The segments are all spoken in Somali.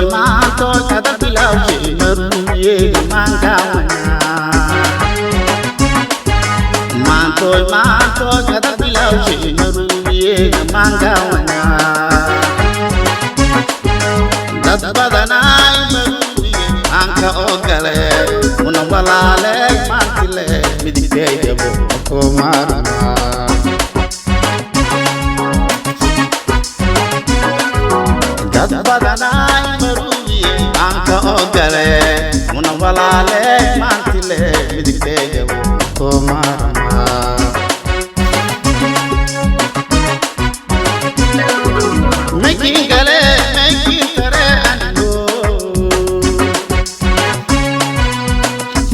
mantoy kada bilaw ci maruye mangawana mantoy kada bilaw ci maruye mangawana dat badanay maruye anka ogale una walale mantile midite jabo ko marama dat badanay maruye anka ogale una walale mantile midite jabo ko marama making gale making tare ando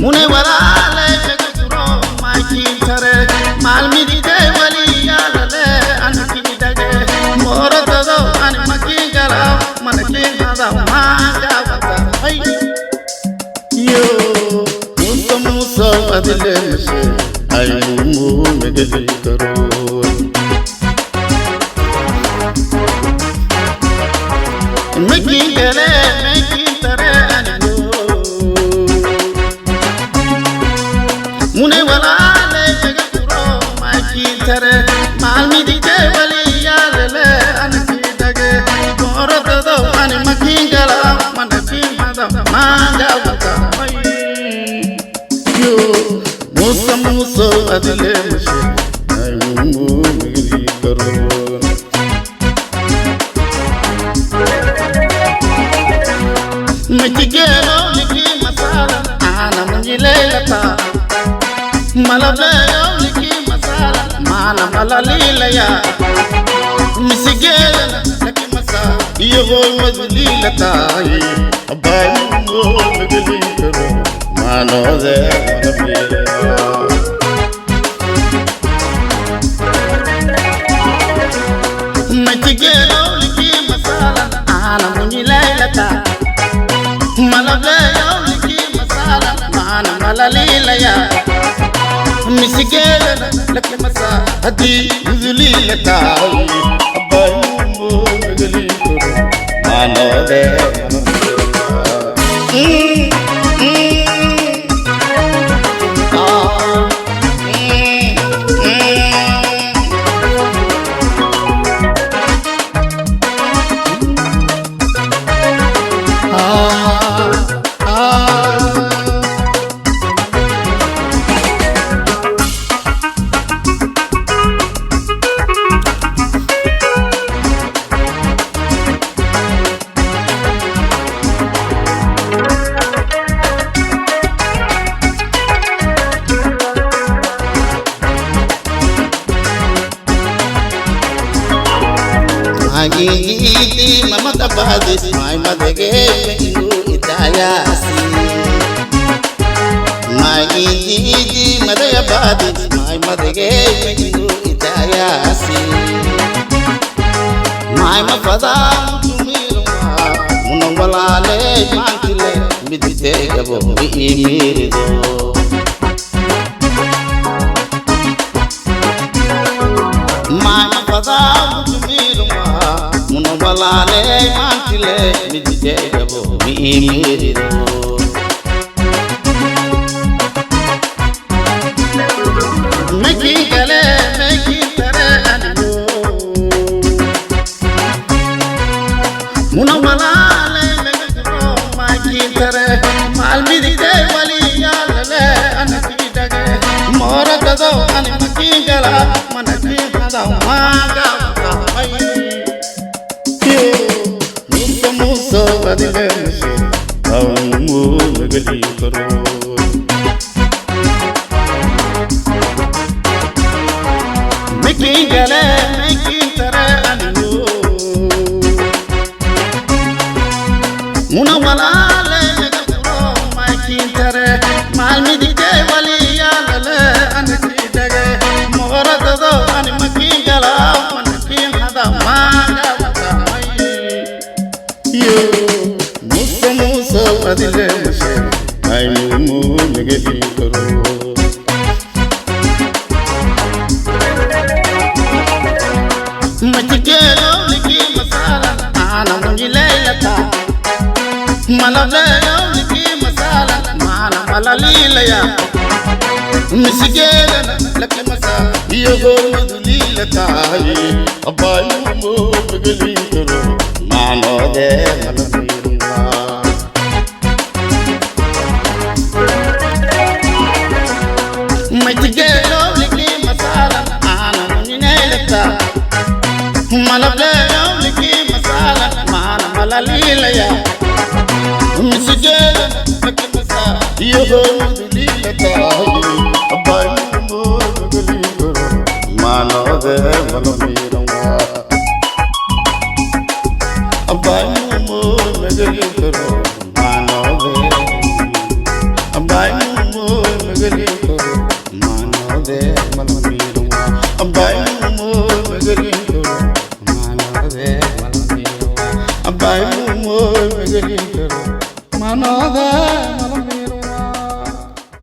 mune walale meguro making tare mal midite waliya lale anki dage morado an making gala manaking hada manga bata ay yo muso adile mse ay mu megali karo making gale making tare ando mune walale meguro making tare mal midite waliya lale anki dage morado an making gala manaking hada manga bata yo muso adile mse ay mu megali karo Machigelo liki masala ana munjilelata malablayo liki masala mana malalilaya misigelo liki masala yogo mazlilata abayu megeli karo mano de malablayo machigelo liki masala ana munjilelata malablayo liki masala mana malalilaya misigela laki masala hadi zulilata abayu megali karo mano de Agiti mama tabadis mai madege mengu itayasi mai agiti madaya badis mai madege mengu itayasi mai mafada tumirwa munawalale mantile midite gabo imirido mai mafada munawalale mantile midite gabo imirido making gale making tare ando munawalale meguro making tare mal midite waliya lale anki dage morado an making gala manaki hada maga muso adile mse amu megali karo making gale making tare ando munawalale meguro making tare mal midite waliya lale anki dage morado an making gala manaking hada maga yo muso adile mse ay mu megali karo machigelo liki masala ana munjilelata Malabeyo liki masala mana malalilaya Misigela laki masala Yogo madulila tayi Abayu mo magalinturo Mano de malamirunga Maitigelo liki masala mana muninelata Malabeyo liki masala mana malalilaya Misigela laki masala Yogo madulila tayi Abayu mo magalinturo Mano de malamirunga Abayu mo magalinturo Mano de Abayu mo magalinturo Mano de malamirunga Abayu mo magalinturo Mano de malamirunga Abayu mo magalinturo Mano de malamirunga